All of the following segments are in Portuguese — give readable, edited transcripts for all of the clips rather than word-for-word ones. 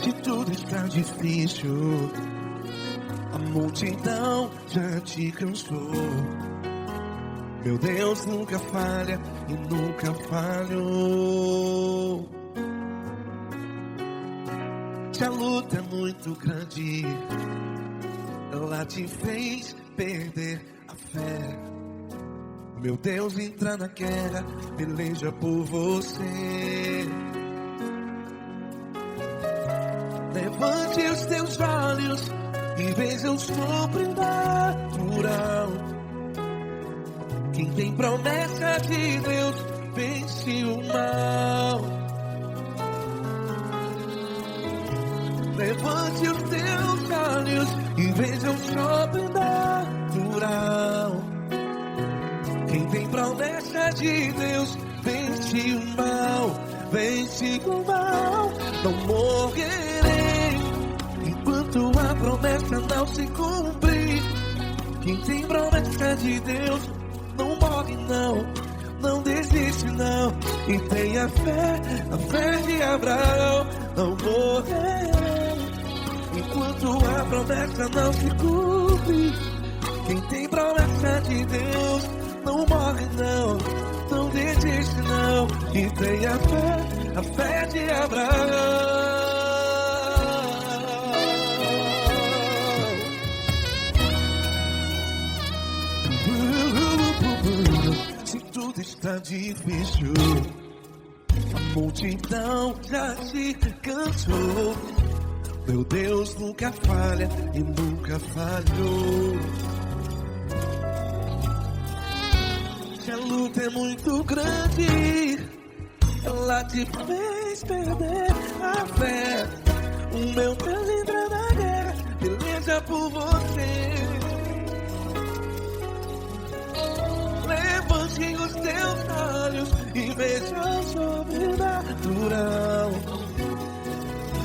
Se tudo está difícil, a multidão já te cansou. Meu Deus nunca falha e nunca falhou. Se a luta é muito grande, ela te fez perder a fé. Meu Deus entra na guerra, peleja por você. Levante os teus olhos e veja o sobrenatural. Quem tem promessa de Deus vence o mal. Levante os teus olhos e veja o sobrenatural. Quem tem promessa de Deus vence o mal. Vence o mal. Não morrerei enquanto a promessa não se cumprir. Quem tem promessa de Deus não morre não, não desiste não. E tenha fé, a fé de Abraão. Não morrerei enquanto a promessa não se cumpre. Quem tem promessa de Deus não morre não, não desiste não. E tenha fé, a fé de Abraão. Se tudo está difícil, a multidão já se cansou. Meu Deus nunca falha e nunca falhou. Se a luta é muito grande, ela te fez perder a fé. O meu Deus entra na guerra, peleja por você. Levante os teus olhos e veja o sobrenatural.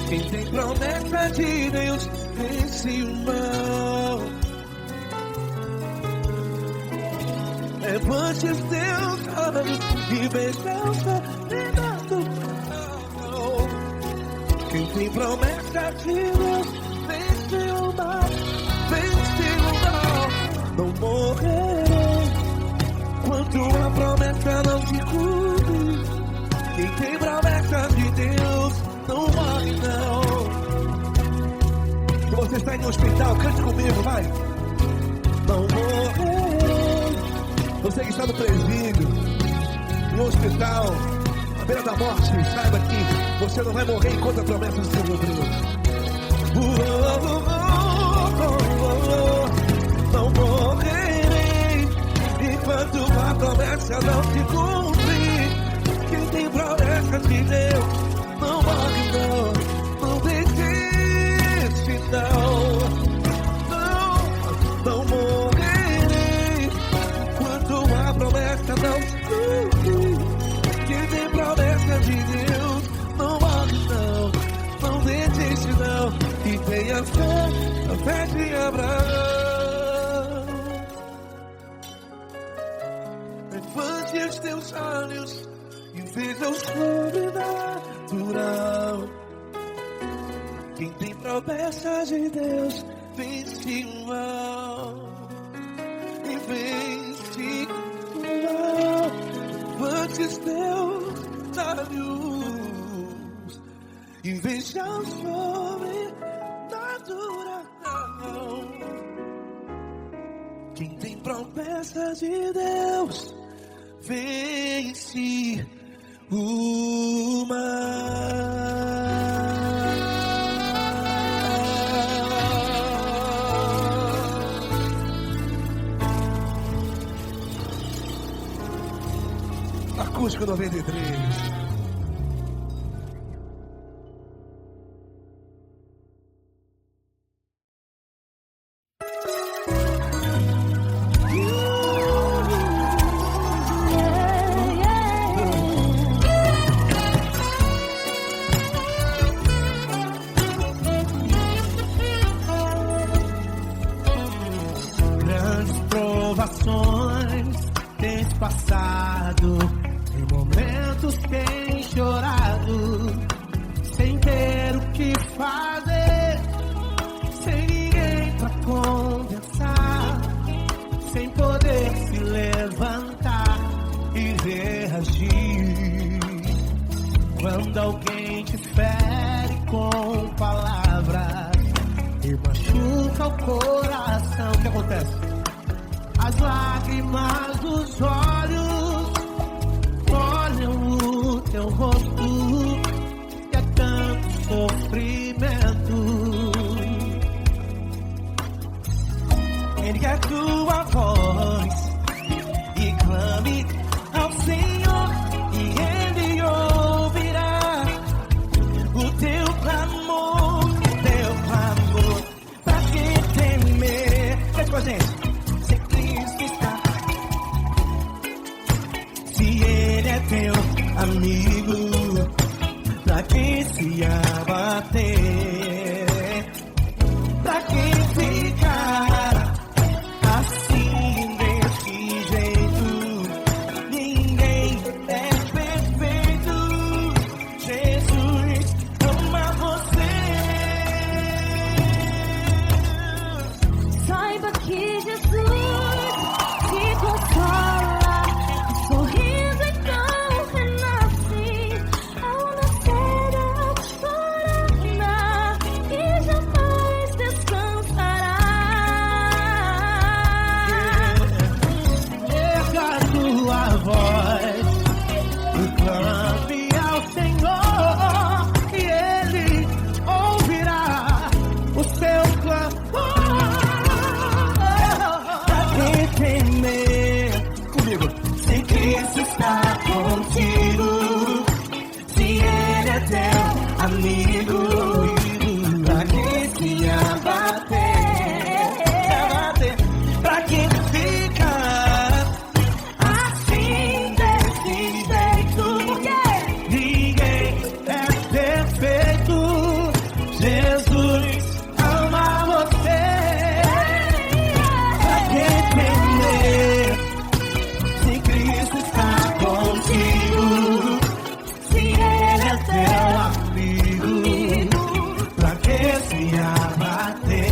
Quem tem promessa de Deus vence o mal. Levante os teus olhos e veja o sobrenatural. Quem tem promessa de Deus vence o mal. Vence o mal. Não morrerei enquanto a promessa não se cumpre. Quem tem promessa de Deus não morre não. Se você está em um hospital, cante comigo, vai. Não morrerei. Você que está no presídio, no hospital, à beira da morte, saiba que você não vai morrer enquanto a promessa não se cumprir. Não morrerei enquanto a promessa não se cumprir. Quem tem promessa de Deus não morre não, não desiste não. Não morrerei enquanto a promessa não se cumprir. Quem tem promessa de Deus não morre não, não desiste não. E tenha fé, a fé de Abraão. Levante os teus olhos e veja o sobrenatural. Quem tem promessa de Deus vence o mal. E vence o mal. Levante os teus olhos e veja o sobrenatural. Quem tem promessa de Deus vence o mal. Acústico 93. Tens passado, em momentos tens chorado, sem ter o que falar. com palavras e machuca o coração. O que acontece? As lágrimas dos olhos molham o teu rosto, que é tanto sofrimento. Ergue a tua voz e clame ao Senhor, e Ele ouvirá o teu clamor, pra que temer? Faz com a gente. Se Cristo está, se Ele é teu amigo, pra que se abater? Pra que ficar assim desse jeito? Ninguém é perfeito. Jesus ama você. Saiba que Jesus te consola, sorriso então renasce ao nascer da aurora e jamais descansará. Erga a tua voz e clame ao Senhor, e Ele ouvirá o seu clamor. Pra que temer? Comigo. Se Cristo está contigo, se Ele é teu amigo, pra que se abater? Pra que ficar assim desse jeito? Porque ninguém é perfeito. Jesus ama você. Pra que temer? Se Cristo está contigo, se Ele é teu amigo, pra que se abater?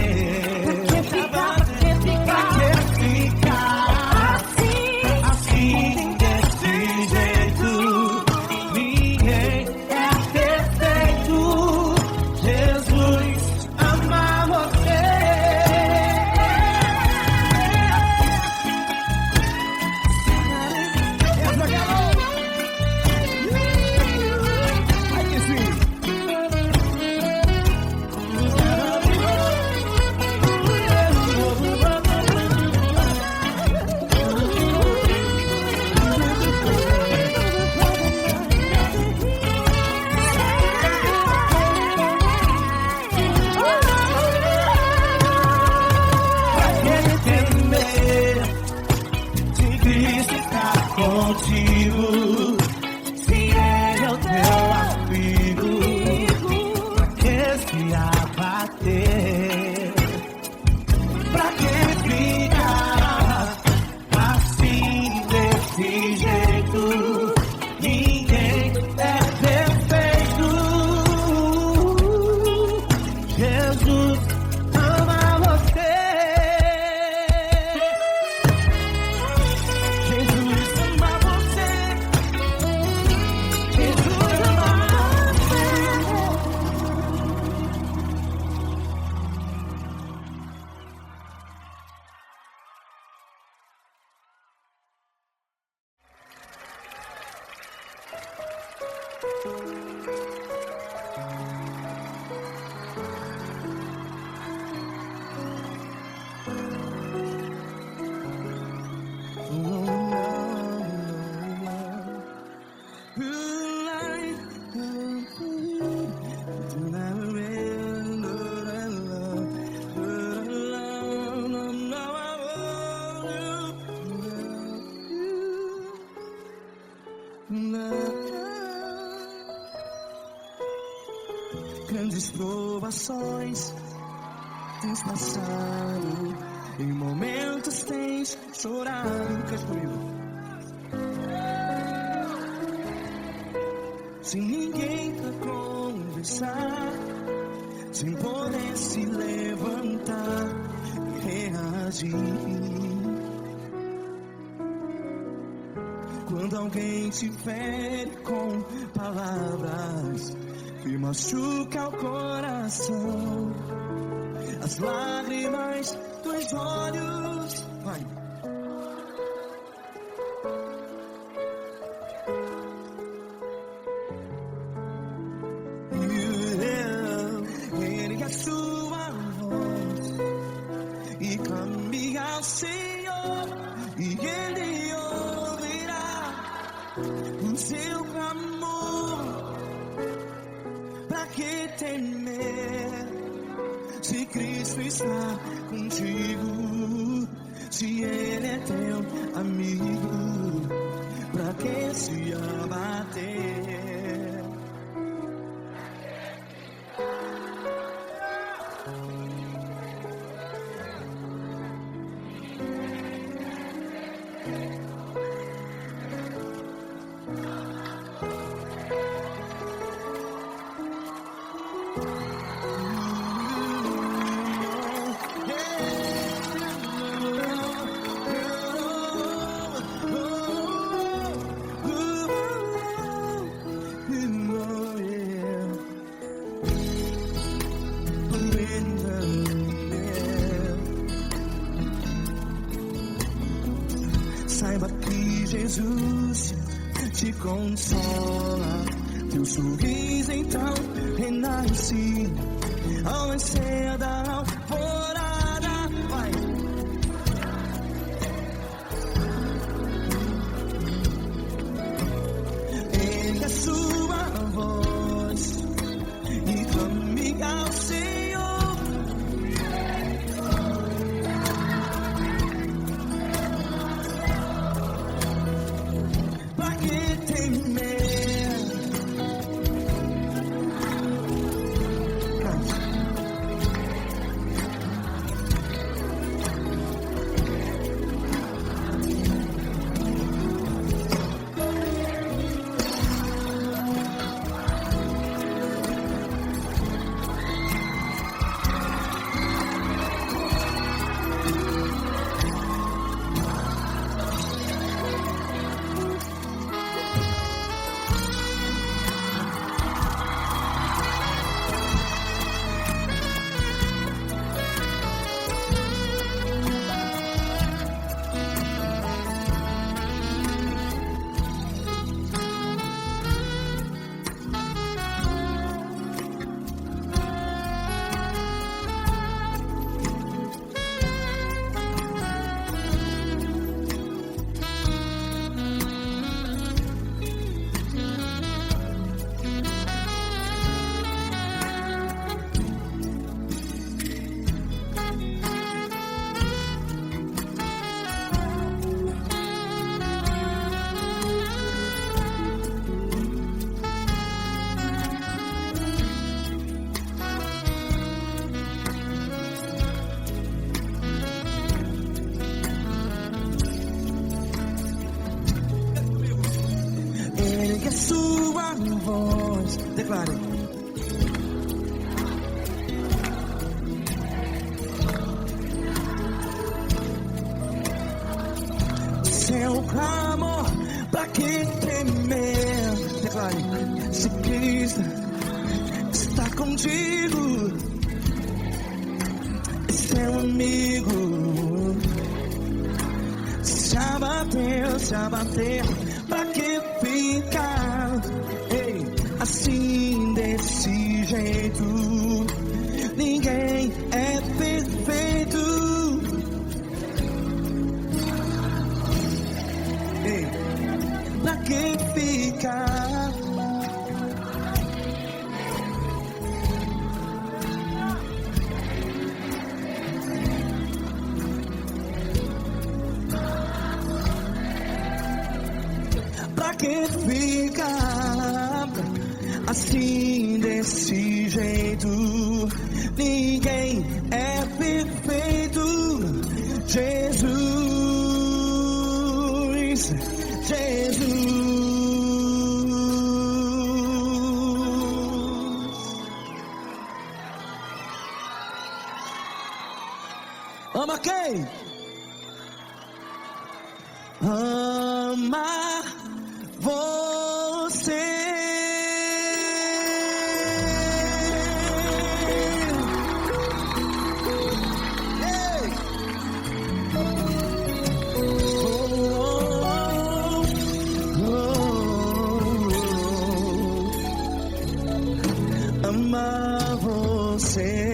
Pra que ficar assim desse jeito? Ninguém é perfeito. Jesus ama você. Aí que sim. Pra que temer? Se Cristo está contigo, se Ele é o teu amigo, pra que se abater? Pra que ficar assim desse jeito? Ninguém é perfeito. Jesus ama você. Jesus ama você. Jesus ama você. Grandes provações tens passado, em momentos tens chorado. Cante comigo. Sem ninguém pra conversar, sem poder se levantar e reagir. Quando alguém te fere com palavras que machuca o coração, as lágrimas dos olhos. Vai. Ergue a sua voz e clame ao Senhor, e Ele ouvirá o seu clamor. Pra que temer, se Cristo está contigo, se Ele é teu amigo? Pra que se abater? Saiba que Jesus te consola, teu sorriso então renasce ao nascer da alvorada. Vai. Ergue a sua voz e clame ao Senhor. Ergue a sua voz, declare. Seu clamor, pra que temer? Declare. Se Cristo está contigo, seu amigo. Se abater, pra que ficar, ei, assim desse jeito? Ninguém é perfeito. Ei, pra que ficar? Pra que ficar assim desse jeito? Ninguém é perfeito. Jesus, Jesus. Ama quem? Ama você. você.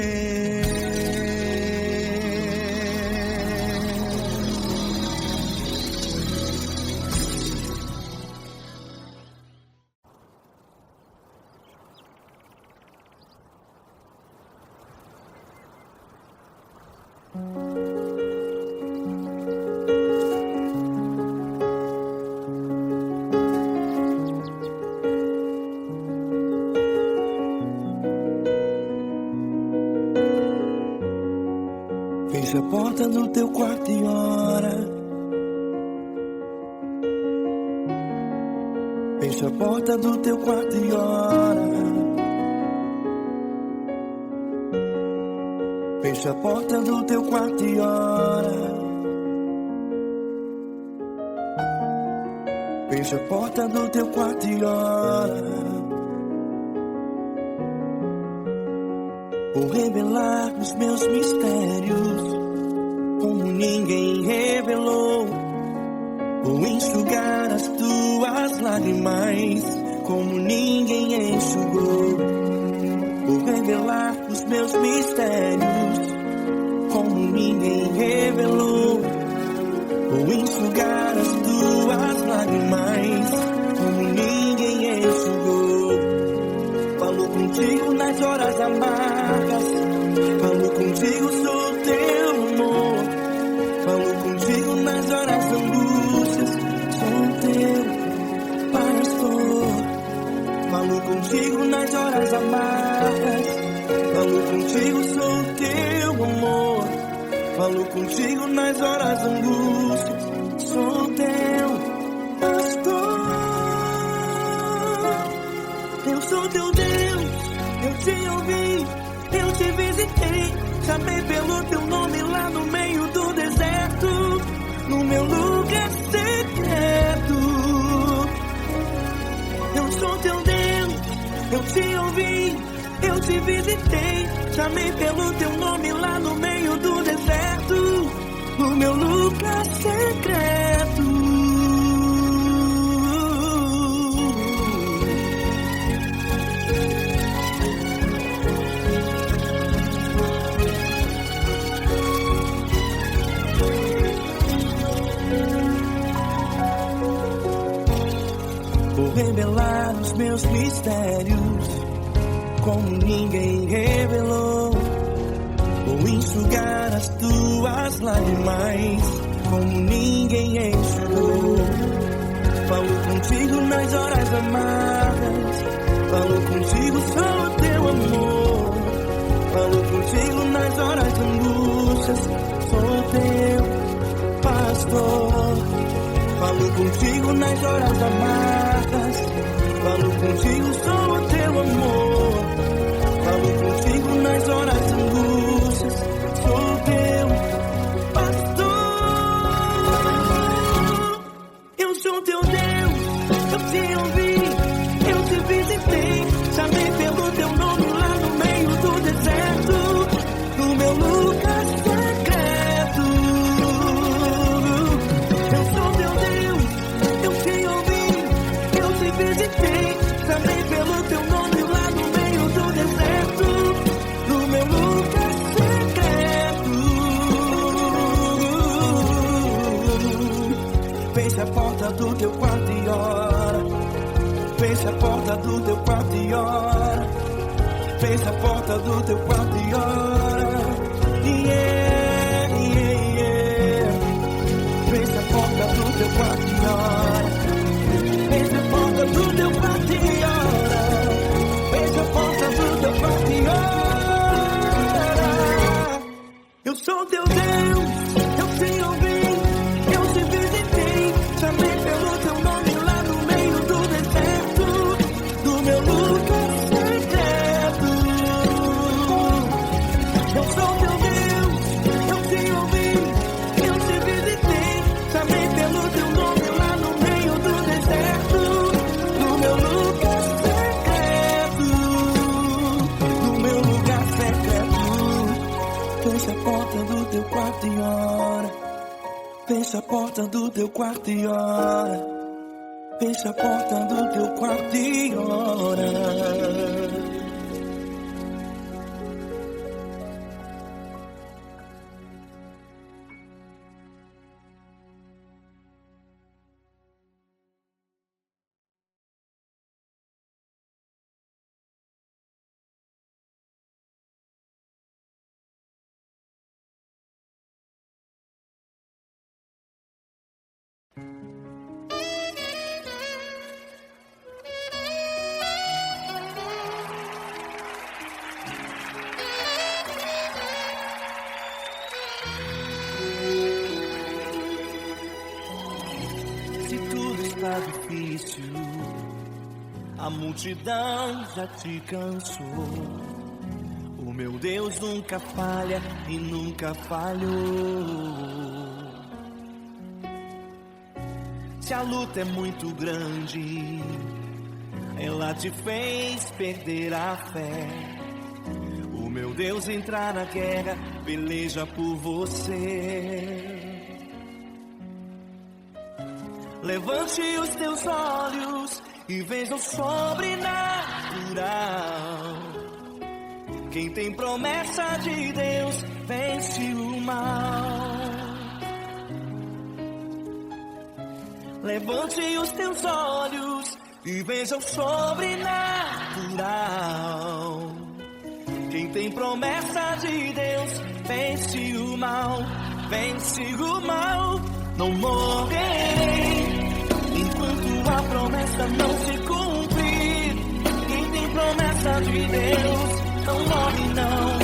Fecha a porta do teu quarto e ora. Fecha a porta do teu quarto e ora. Fecha a porta do teu quarto e ora. Fecha a porta do teu quarto e ora. Vou revelar os meus mistérios como ninguém revelou. Vou enxugar as tuas lágrimas como ninguém enxugou. Vou revelar os meus mistérios como ninguém revelou. Vou enxugar as tuas lágrimas como ninguém enxugou. Falo contigo nas horas amargas, falo contigo, sou teu amor. Falo contigo nas horas angústias, sou teu pastor. Falo contigo nas horas amargas, falo contigo, sou teu amor. Falo contigo nas horas angústias, sou teu pastor. Eu sou teu Deus, eu te ouvi, eu te visitei. Chamei pelo teu nome lá no meio do deserto, no meu lugar secreto. Eu sou teu Deus, eu te ouvi, eu te visitei. Chamei pelo teu nome lá no meio do deserto, no meu lugar secreto. Vou revelar os meus mistérios como ninguém revelou. Vou enxugar as tuas lágrimas como ninguém enxugou. Falo contigo nas horas amargas, falo contigo, sou teu amor. Falo contigo nas horas angústias, sou teu pastor. Falo contigo nas horas amargas, falo contigo, sou teu amor. Falo contigo nas horas angústias, sou teu pastor. Eu sou teu Deus, eu te ouvi, eu te visitei. Chamei pelo teu nome lá no meio do deserto, no meu lugar secreto. Eu sou teu Deus, eu te ouvi, eu te visitei. Chamei pelo teu nome lá no meio do deserto, no meu lugar secreto. Fecha a porta do teu quarto e ora. Fecha a porta do teu quarto e ora. Fecha a porta do teu quarto e ora. Yeah, yeah, yeah. Fecha a porta do teu quarto e ora. Fecha a porta do teu quarto e ora. Fecha a porta do teu quarto e ora. Eu sou teu Deus, eu te ouvi, eu te visitei. Chamei pelo teu nome lá no meio do deserto, do meu lugar secreto. Eu sou teu Deus, eu te ouvi, eu te visitei. Chamei pelo teu nome lá no meio do deserto, do meu lugar secreto, do meu lugar secreto. Fecha a porta do teu quarto e ora. Fecha a porta do teu quarto e ora. Fecha a porta do teu quarto e ora. Se tudo está difícil, a multidão já te cansou. O meu Deus nunca falha e nunca falhou. Se a luta é muito grande, ela te fez perder a fé. O meu Deus entrar na guerra, peleja por você. Levante os teus olhos e veja o sobrenatural. Quem tem promessa de Deus vence o mal. Levante os teus olhos e veja o sobrenatural. Quem tem promessa de Deus vence o mal, vence o mal. Não morrerei enquanto a promessa não se cumprir. Quem tem promessa de Deus não morre não,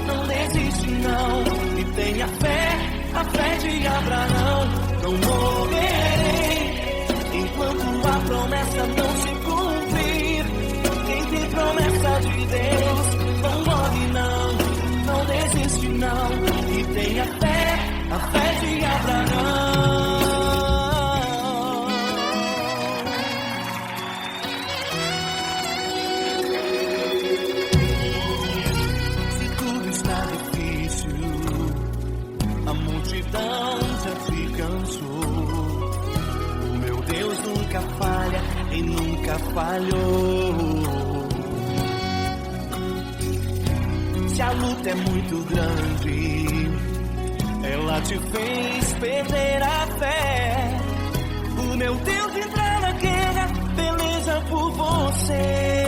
não desiste não. E tenha fé, a fé de Abraão. Não morrerei enquanto a promessa não se cumprir. Quem tem promessa de Deus não morre não, não desiste não. E tenha fé, a fé de Abraão. A multidão já te cansou. O meu Deus nunca falha e nunca falhou. Se a luta é muito grande, ela te fez perder a fé. O meu Deus entrar na guerra, peleja por você.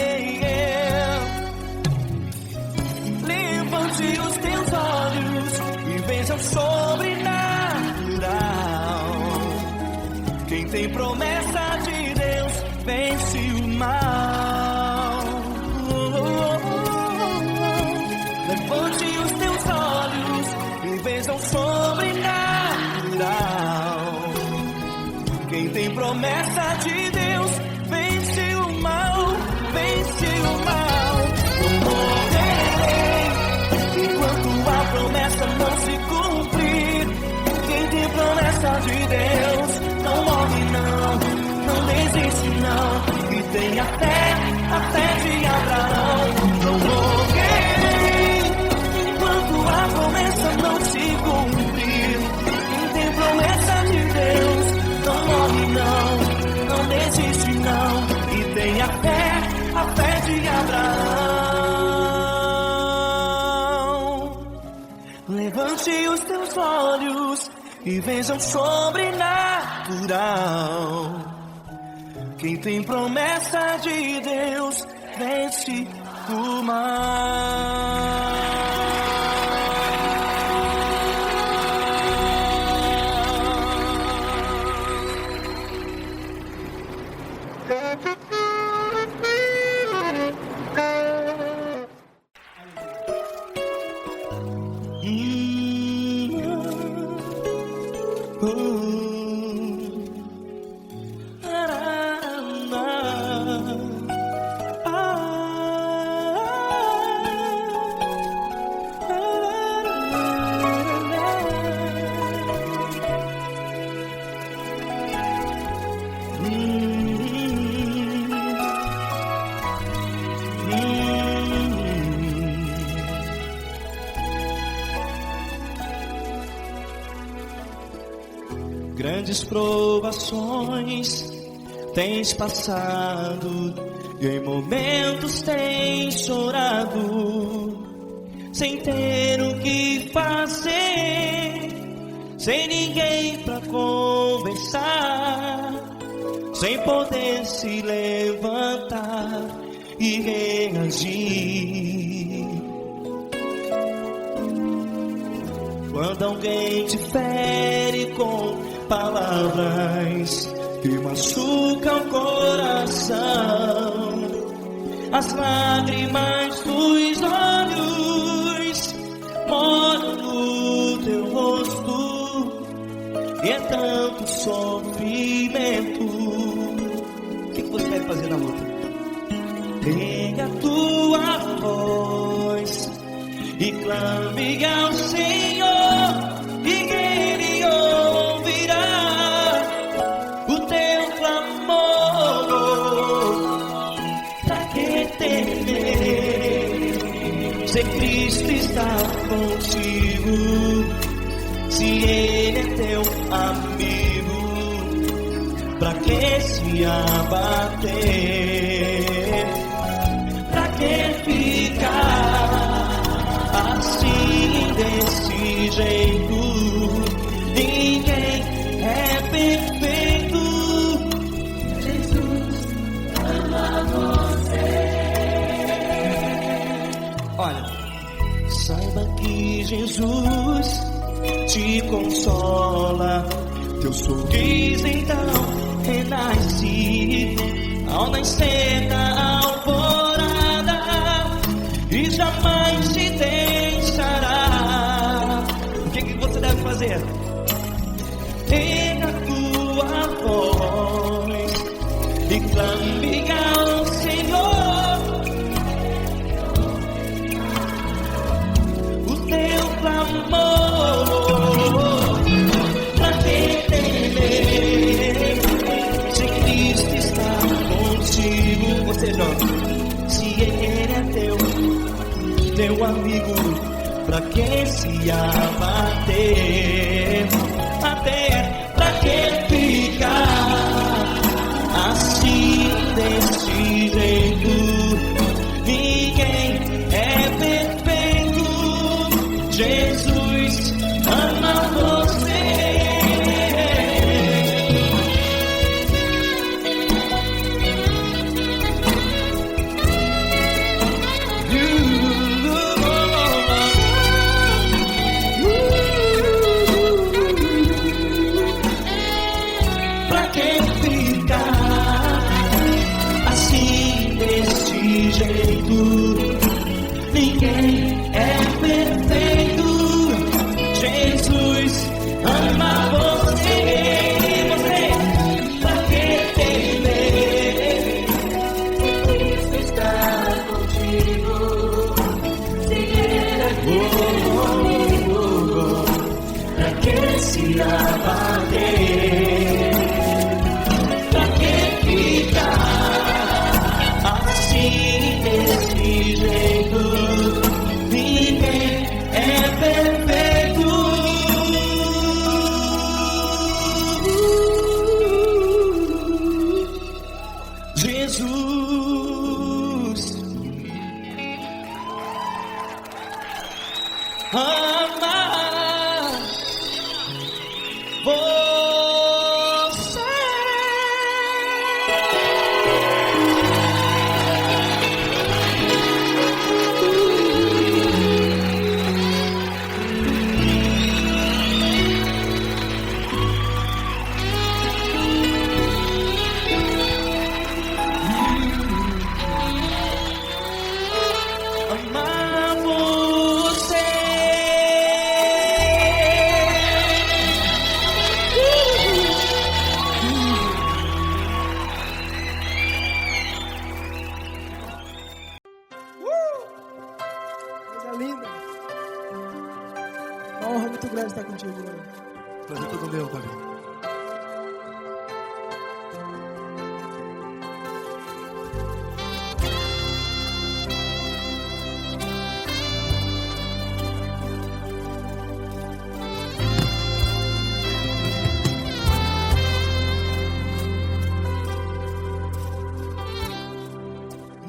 Levante os teus olhos e veja o sobrenatural. Quem tem promessa de Deus vence o mal. Levante os teus olhos e veja o sobrenatural. Quem tem promessa de Deus vence o mal, vence o mal. Não morrerei enquanto a promessa não se cumprir. Quem tem promessa de Deus não morre não, não desiste não. E tenha fé, a fé de Abraão. Não morrerei enquanto a promessa não se cumprir. Quem tem promessa de Deus não morre não, não desiste não. E tenha fé, a fé de Abraão. Levante os teus olhos e veja o sobrenatural. Quem tem promessa de Deus vence o mal. Grandes provações tens passado e em momentos tens chorado, sem ter o que fazer, sem ninguém pra conversar, sem poder se levantar e reagir. Quando alguém te fere com palavras que machucam o coração, as lágrimas dos olhos molham no teu rosto, e é tanto sofrimento. O que você vai fazer na luta? Pega a tua voz e clame ao Senhor, e Ele ouvirá o teu clamor. Pra que temer, se Cristo está contigo, se Ele é teu amigo? Pra que se abater? Pra que ficar assim, desse jeito? Ninguém é perfeito. Jesus ama você. Olha, saiba que Jesus te consola, teu sorriso então renasce ao nascer da alvorada, e jamais te deixará. O que você deve fazer? Pega a tua voz e clame ao Senhor, o teu clamor. Pra que temer, se Cristo está contigo? Você joga. Se Ele é teu amigo, pra que se abater? Até pra que ficar assim, desse jeito? Ninguém é perfeito. Jesus ama você. Pra que ficar assim, desse jeito? Ninguém é perfeito. Jesus ama você. Pra que temer? Cristo está contigo. Se Ele é teu amigo, pra que se abater? Pra que ficar assim, desse jeito? Ninguém é perfeito. Jesus ama você. Amar você. Coisa linda. Uma honra muito grande estar contigo hoje. Prazer todo meu, Pai.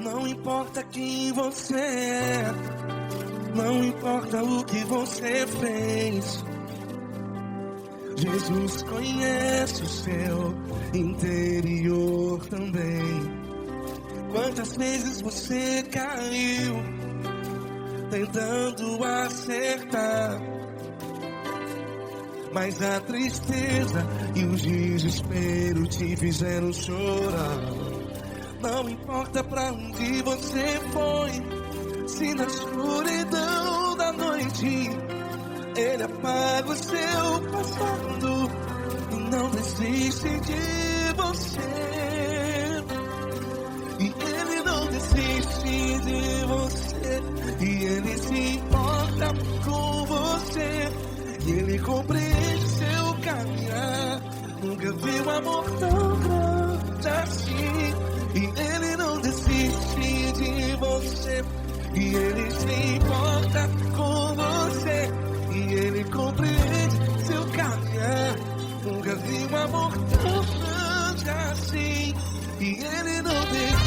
Não importa quem você é, não importa o que você fez, Jesus conhece o seu interior também. Quantas vezes você caiu tentando acertar, mas a tristeza e o desespero te fizeram chorar. Não importa pra onde você foi, se na escuridão da noite Ele apaga o seu passado e não desiste de você. E Ele não desiste de você, e Ele se importa com você, e Ele compreende seu caminhar. Nunca vi um amor tão grande assim. E Ele não desiste de você, e Ele se importa com você, e Ele compreende seu caminhar. Nunca vi um amor tão grande assim. E Ele não desiste.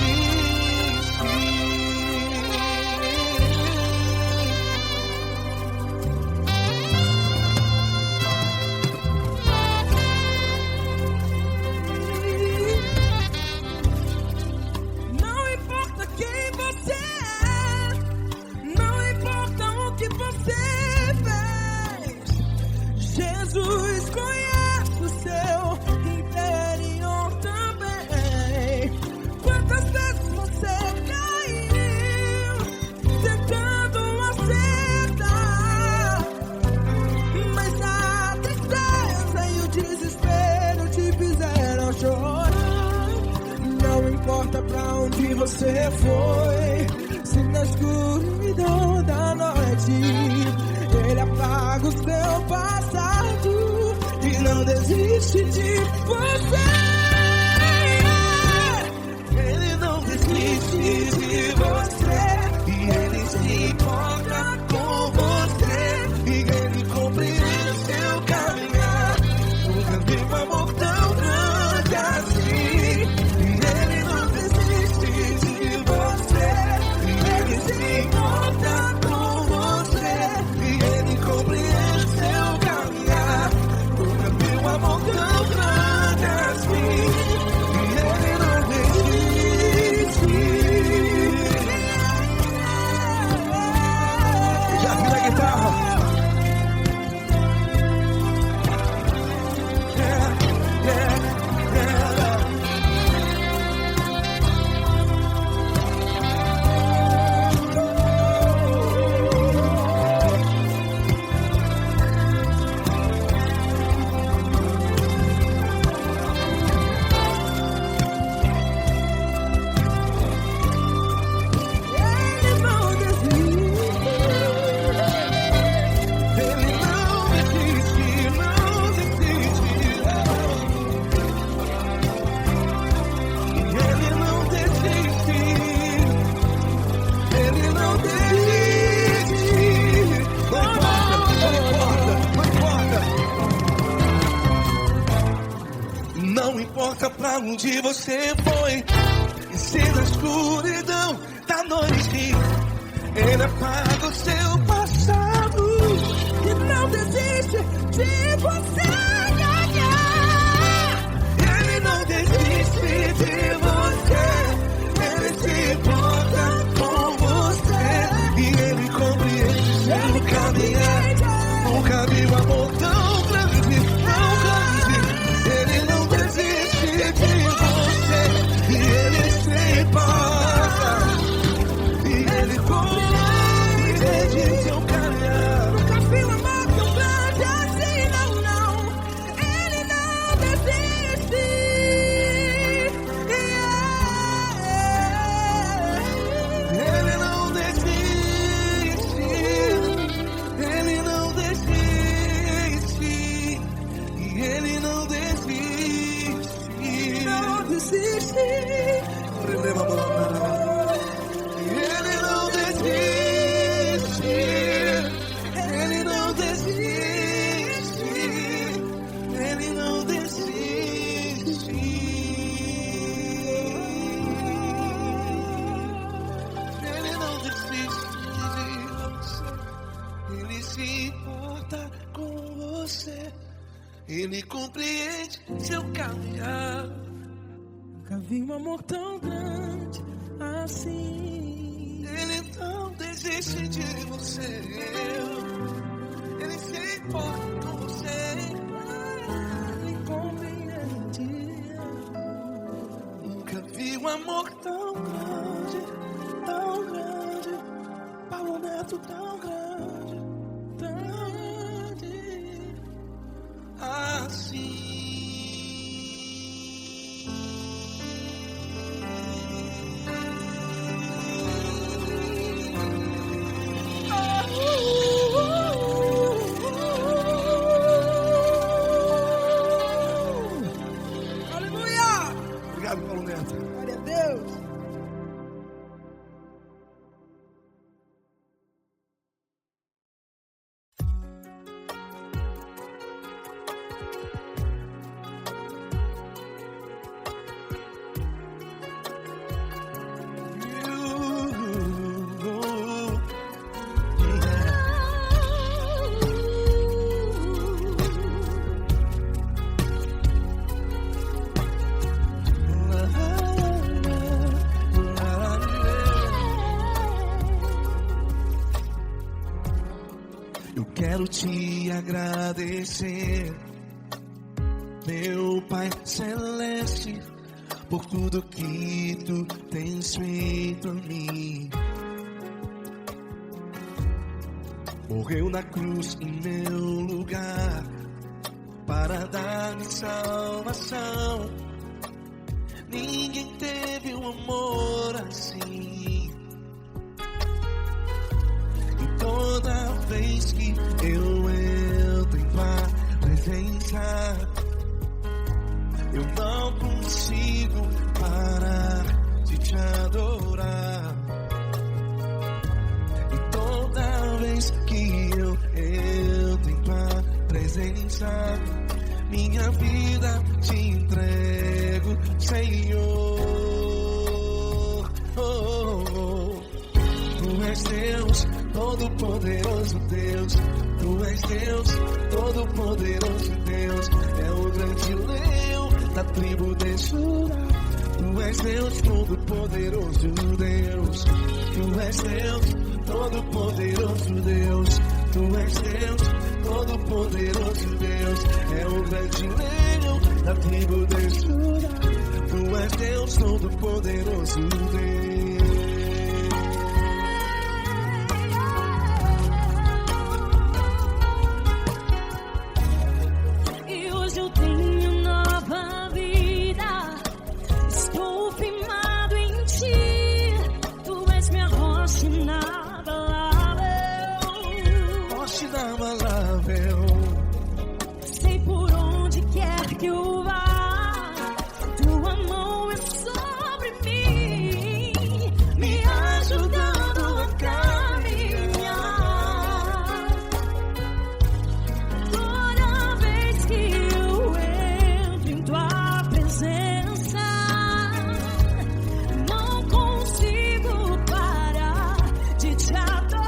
Não importa quem você é, não importa o que você fez, Jesus conhece o seu interior também. Quantas vezes você caiu tentando acertar, mas a tristeza e o desespero te fizeram chorar. Não importa pra onde você foi, se na escuridão da noite Ele apaga o seu passado e não desiste de você. Ele não desiste de você, e Ele se importa com você, e Ele compreende seu caminhar. Nunca vi um amor tão grande assim. E Ele não desiste de você, e Ele se importa com você, e Ele compreende seu caminhar. Nunca vi um amor tão grande assim. E Ele não desiste. Já vi na guitarra. Ele não desiste. Ele não desiste, não desiste. Ele não desiste. Ele não desiste. Não importa pra onde você foi, e se na escuridão da noite Ele apaga o seu passado E não desiste de você. Ele não desiste de você, Ele se importa com você, e Ele compreende seu caminhar. Nunca vi um amor tão grande, tão grande. Ele não desiste de você, e Ele se importa, e Ele compreende seu caminhar. Nunca vi um amor tão grande assim, não, não. Ele não desiste. Ele não desiste, Ele não desiste, e Ele não desiste. Não desiste. Ele não desiste, Ele não desiste, Ele não desiste. Ele não desiste de você, Ele se importa com você, Ele compreende seu caminhar. Nunca vi um amor tão grande assim. Ele não desiste de você, Ele se importa com você, um amor tão grande, Paulo Neto tão grande, assim. Obrigado, Paulo Neto. Glória a Deus. Quero te agradecer, meu Pai Celeste, por tudo que tu tens feito a mim. Morreu na cruz em meu lugar, para dar-me salvação. Ninguém teve um amor assim. E toda vez que eu entro em tua presença, eu não consigo parar de te adorar. E toda vez que eu entro em tua presença, minha vida te entrego, Senhor. Tu és Deus, Todo-Poderoso Deus. Tu és Deus, Todo-Poderoso Deus. É o grande leão da tribo de Judá. Tu és Deus, Todo-Poderoso Deus. Tu és Deus, Todo-Poderoso Deus. Tu és Deus, Todo-Poderoso Deus. É o grande leão da tribo de Judá. Tu és Deus, Todo-Poderoso Deus. Eu tenho nova vida, estou firmado em ti. Tu és minha rocha inabalável, Rocha inabalável. sei por onde quer que eu vá, tua mão é sobre mim, me ajudando a caminhar. Toda vez que eu entro em tua presença, não consigo parar de te adorar.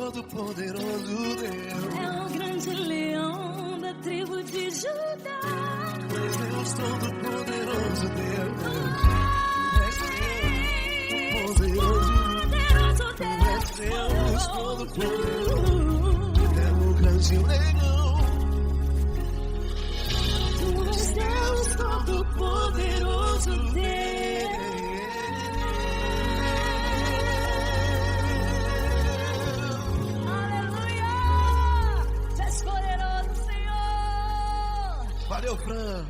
Todo-Poderoso Deus. É o grande leão da tribo de Judá. És Deus Todo-Poderoso Deus. És Deus Todo-Poderoso. É o grande leão. Tu és Deus Todo-Poderoso Deus. Aleluia! Tu és poderoso, Senhor. Valeu, Fran.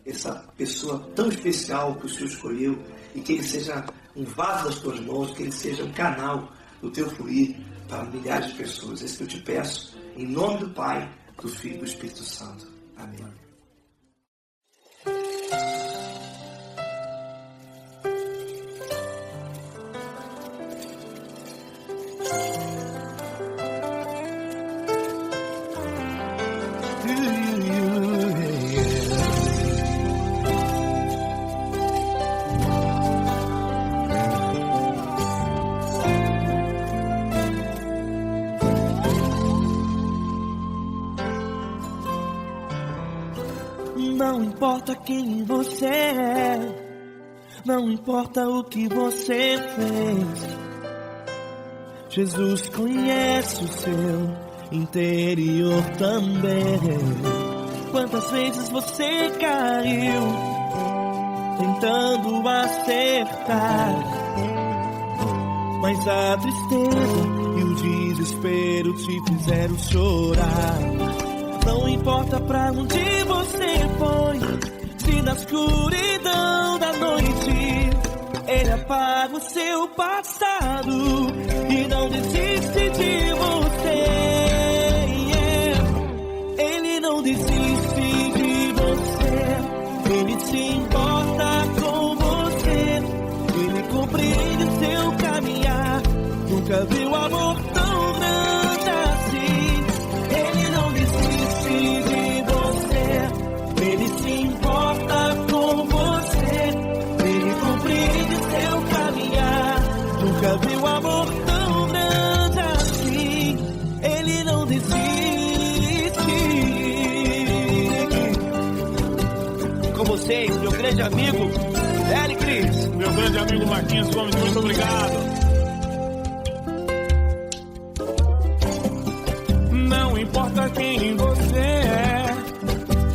Essa pessoa tão especial que o Senhor escolheu, e que ele seja um vaso das tuas mãos, que ele seja um canal do teu fluir para milhares de pessoas. É isso que eu te peço, em nome do Pai, do Filho e do Espírito Santo. Amém. Não importa quem você é, não importa o que você fez, Jesus conhece o seu interior também. Quantas vezes você caiu tentando acertar, mas a tristeza e o desespero te fizeram chorar. Não importa pra onde você foi, se na escuridão da noite Ele apaga o seu passado e não desiste de você. Ele não desiste de você, Ele se importa com você, Ele compreende o seu caminhar. Nunca viu amor tão grande assim. Ele não desiste de você, Ele se importa com você, Ele compreende seu caminhar. Nunca viu amor tão grande assim. Ele não desiste. Com vocês, meu grande amigo L. Cris. Meu grande amigo Marquinhos Gomes, muito obrigado. Não importa quem você é,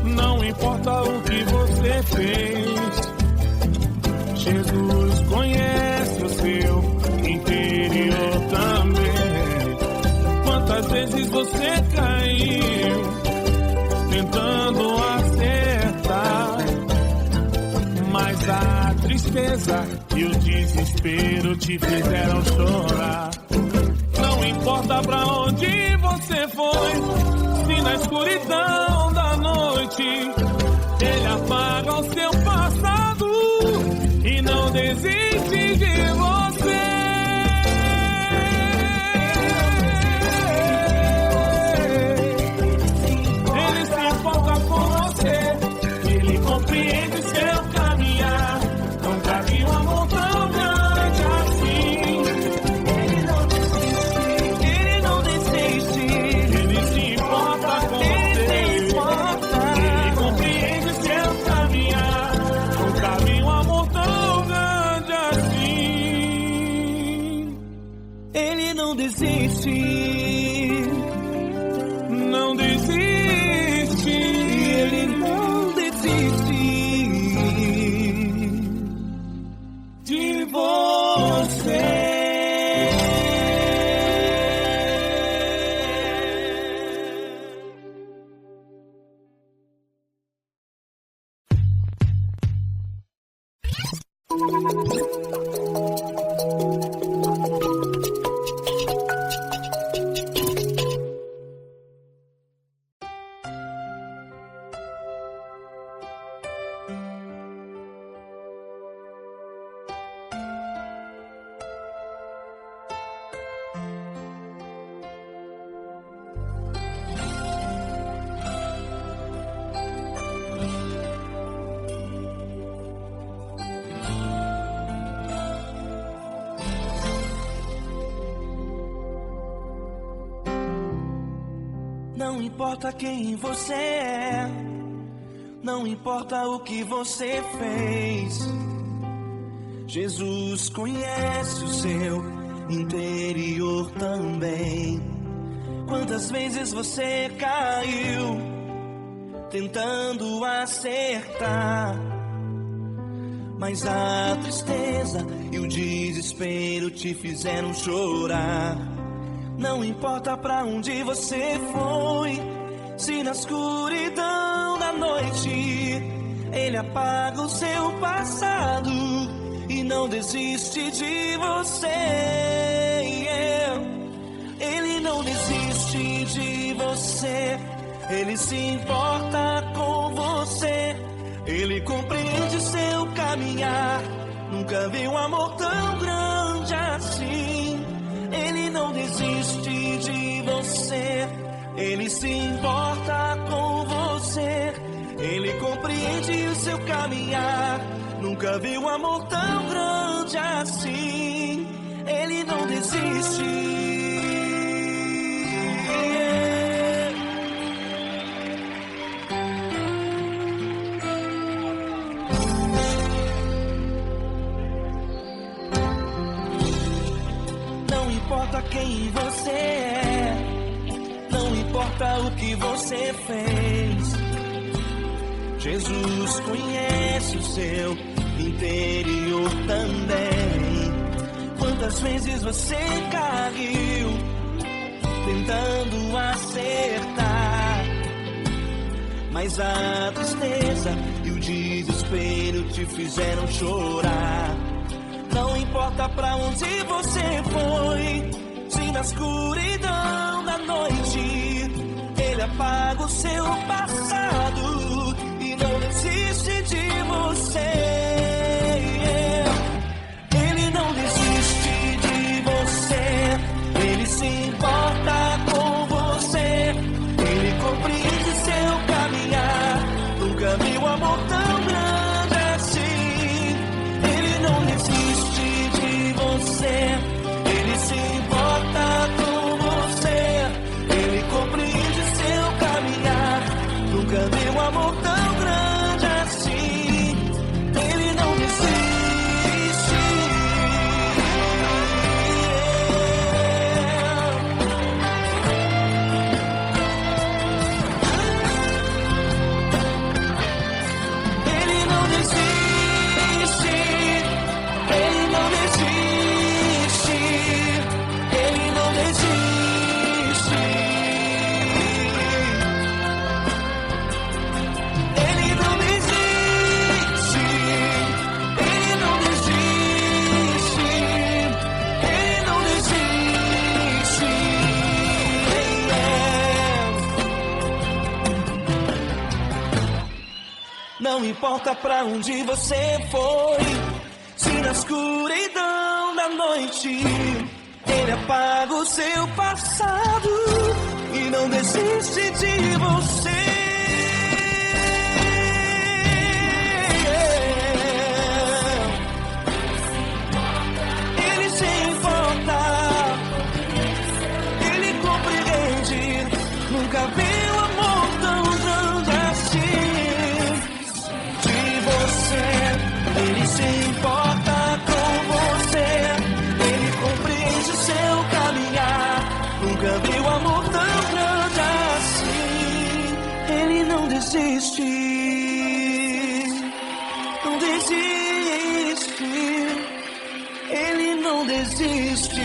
não importa o que você fez, Jesus conhece o seu interior também. Quantas vezes você caiu tentando acertar, mas a tristeza e o desespero te fizeram chorar. Não importa pra onde você foi, se na escuridão da noite Ele apaga o seu passado e não desiste de você. Ele se importa com você, Ele compreende seu caminhar. Nunca vi um amor tão grande assim. Ele não desiste, Ele se importa com você, Ele compreende seu caminhar. Nunca vi um amor tão grande assim. Ele não desiste, Não desiste, Ele não desiste de você. Não importa quem você é, não importa o que você fez, Jesus conhece o seu interior também. Quantas vezes você caiu tentando acertar, mas a tristeza e o desespero te fizeram chorar. Não importa pra onde você foi, se na escuridão da noite Ele apaga o seu passado e não desiste de você. Ele não desiste de você, Ele se importa com você, Ele compreende seu caminhar. Nunca vi um amor tão grande assim. Ele não desiste de você, Ele se importa com você, Ele compreende o seu caminhar. Nunca vi um amor tão grande assim. Ele não desiste. Não importa quem você é, não importa o que você fez, Jesus conhece o seu interior também. Quantas vezes você caiu tentando acertar, mas a tristeza e o desespero te fizeram chorar. Não importa pra onde você foi, se na escuridão da noite Ele apaga o seu passado e não desiste de você. Ele não desiste de você, Ele se importa com você, Ele compreende seu caminhar. Nunca vi um amor tão grande assim. Ele não desiste de você, Ele se importa com você, Ele compreende seu caminhar. Nunca vi um amor tão grande assim. Ele não desiste. Ele não desiste. Ele não desiste. Ele não desiste. Ele não desiste. Ele não desiste. Ele não desiste. Não importa pra onde você foi, se na escuridão da noite Ele apaga o seu passado e não desiste de você. Ele se importa, Ele compreende. Nunca vi um amor tão grande assim. De você, Ele se importa com você, Ele compreende o seu caminhar. Nunca vi um amor tão grande assim. Ele não desiste, não desiste. Ele não desiste.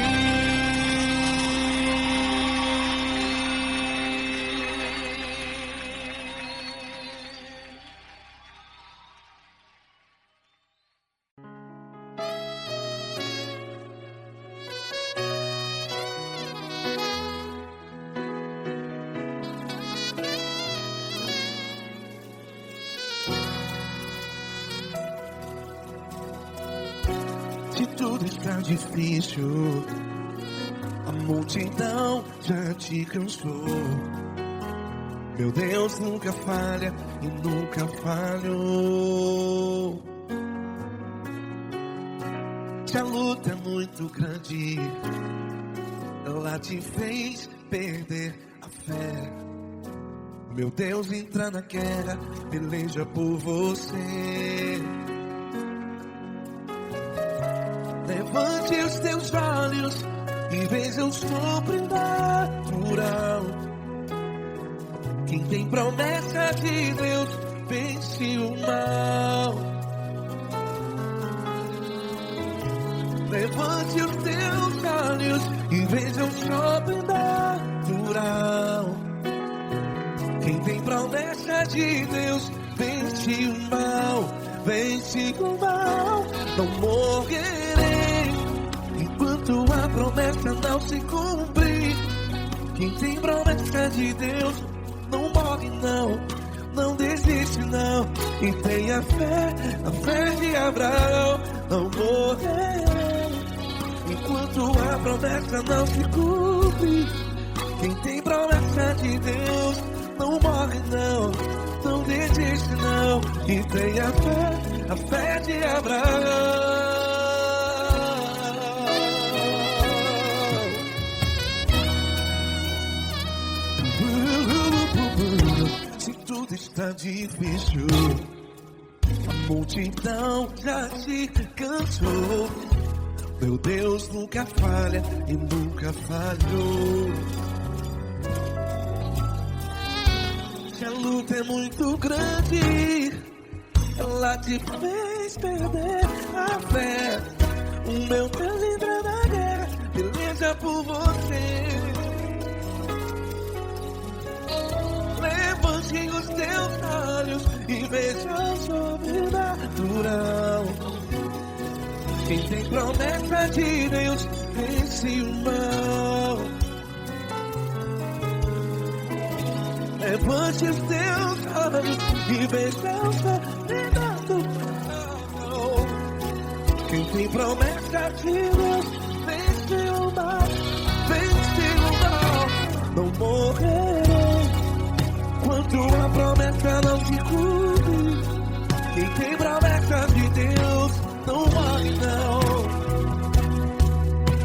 Se tudo está difícil, a multidão já te cansou. Meu Deus nunca falha e nunca falhou. Se a luta é muito grande, ela te fez perder a fé. Meu Deus entra na guerra, peleja por você. Levante os teus olhos e veja o sobrenatural. Quem tem promessa de Deus vence o mal. Levante os teus olhos e veja o sobrenatural. Quem tem promessa de Deus vence o mal, vence o mal. Não morrerei enquanto a promessa não se cumprir. Quem tem promessa de Deus não morre não, não desiste não. E tenha fé, a fé de Abraão. Não morrerei enquanto a promessa não se cumpre. Quem tem promessa de Deus não morre não, não desiste não. E tenha fé, a fé de Abraão. Se tudo está difícil, a multidão já se cansou. Meu Deus nunca falha e nunca falhou. Se a luta é muito grande, ela te fez perder a fé. O meu Deus entra na guerra, peleja por você. Levante os teus olhos e veja o sobrenatural. Quem tem promessa de Deus vence o mal. Levante os teus olhos e veja o sobrenatural. Quem tem promessa de Deus vence o mal, vence o mal. Não morrerei enquanto a promessa não se cumpre. Quem tem promessa de Deus não morre não.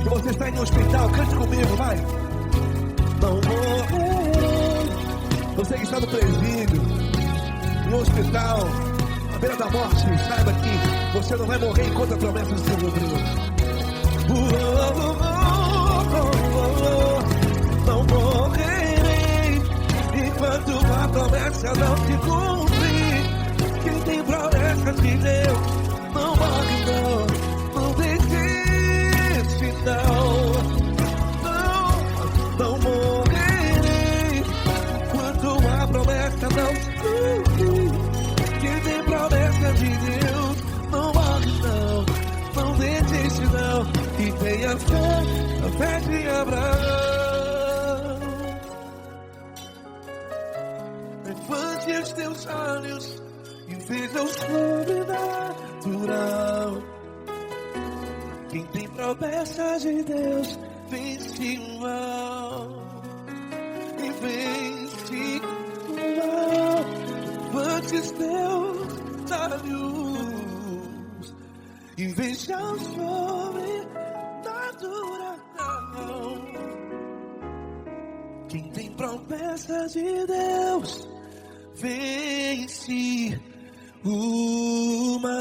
Se você está em um hospital, cante comigo, vai. Não morrerei. Você que está no presídio, no hospital, à beira da morte, saiba que você não vai morrer enquanto a promessa não se cumpriu. Não morrerei enquanto a promessa não se cumprir. Quem tem promessa de Deus não morre não, não desiste não. Não morrerei enquanto a promessa não se cumprir. Quem tem promessa de Deus não morre não, não desiste não. E tenha fé, a fé de Abraão. Levante os teus olhos e veja o sobrenatural. Quem tem promessa de Deus vence o mal, e vence o mal. Levante os teus olhos e veja o sobrenatural. Quem tem promessa de Deus vence o mal.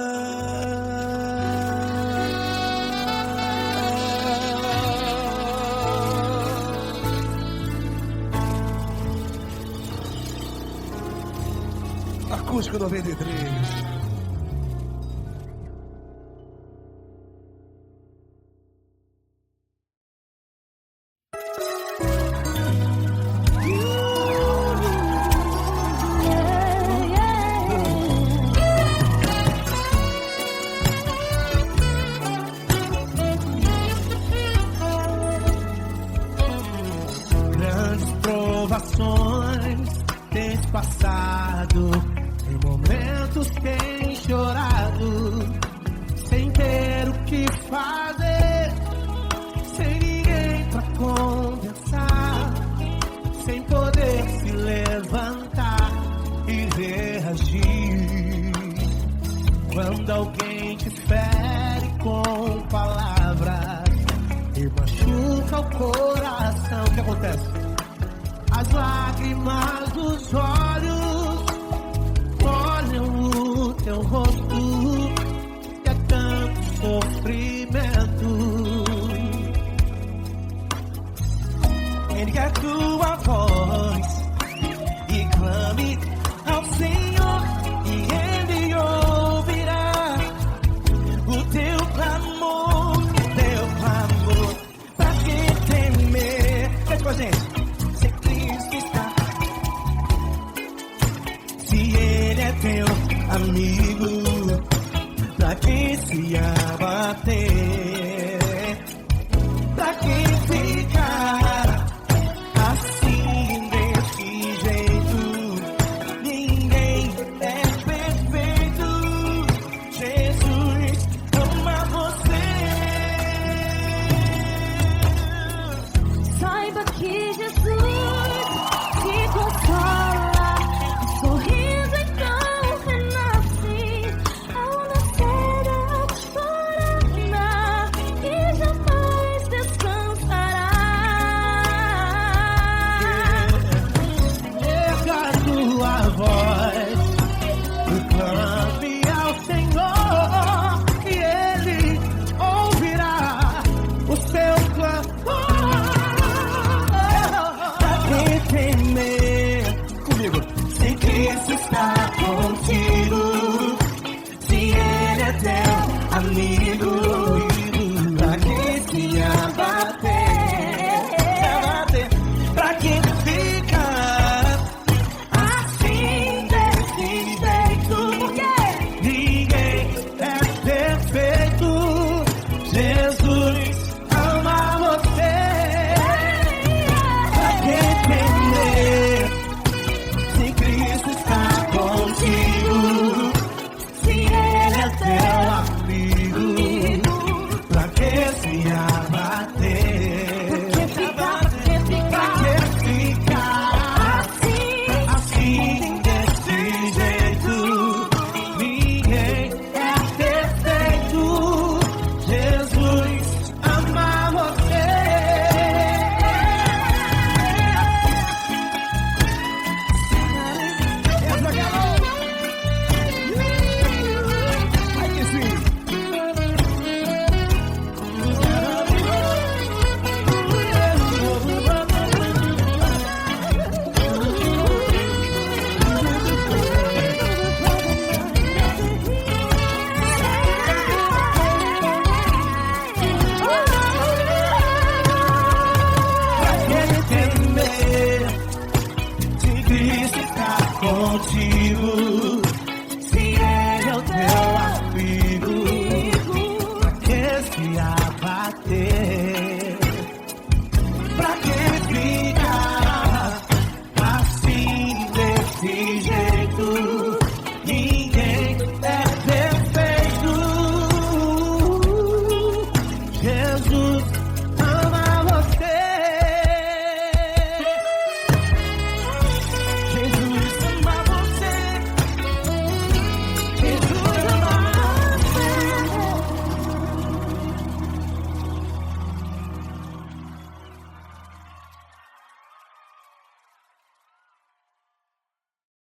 Acústico 93. Tens passado, em momentos tens chorado, sem ter o que fazer, sem ninguém pra conversar, sem poder se levantar e reagir. Quando alguém te fere com palavras e machuca o coração, o que acontece? A as lágrimas dos olhos molham o teu rosto, que é tanto sofrimento. Ergue a tua voz e clame ao Senhor, e Ele ouvirá o teu clamor, pra que temer? Cante com a gente. Se Cristo está, se Ele é teu amigo, pra que se abater?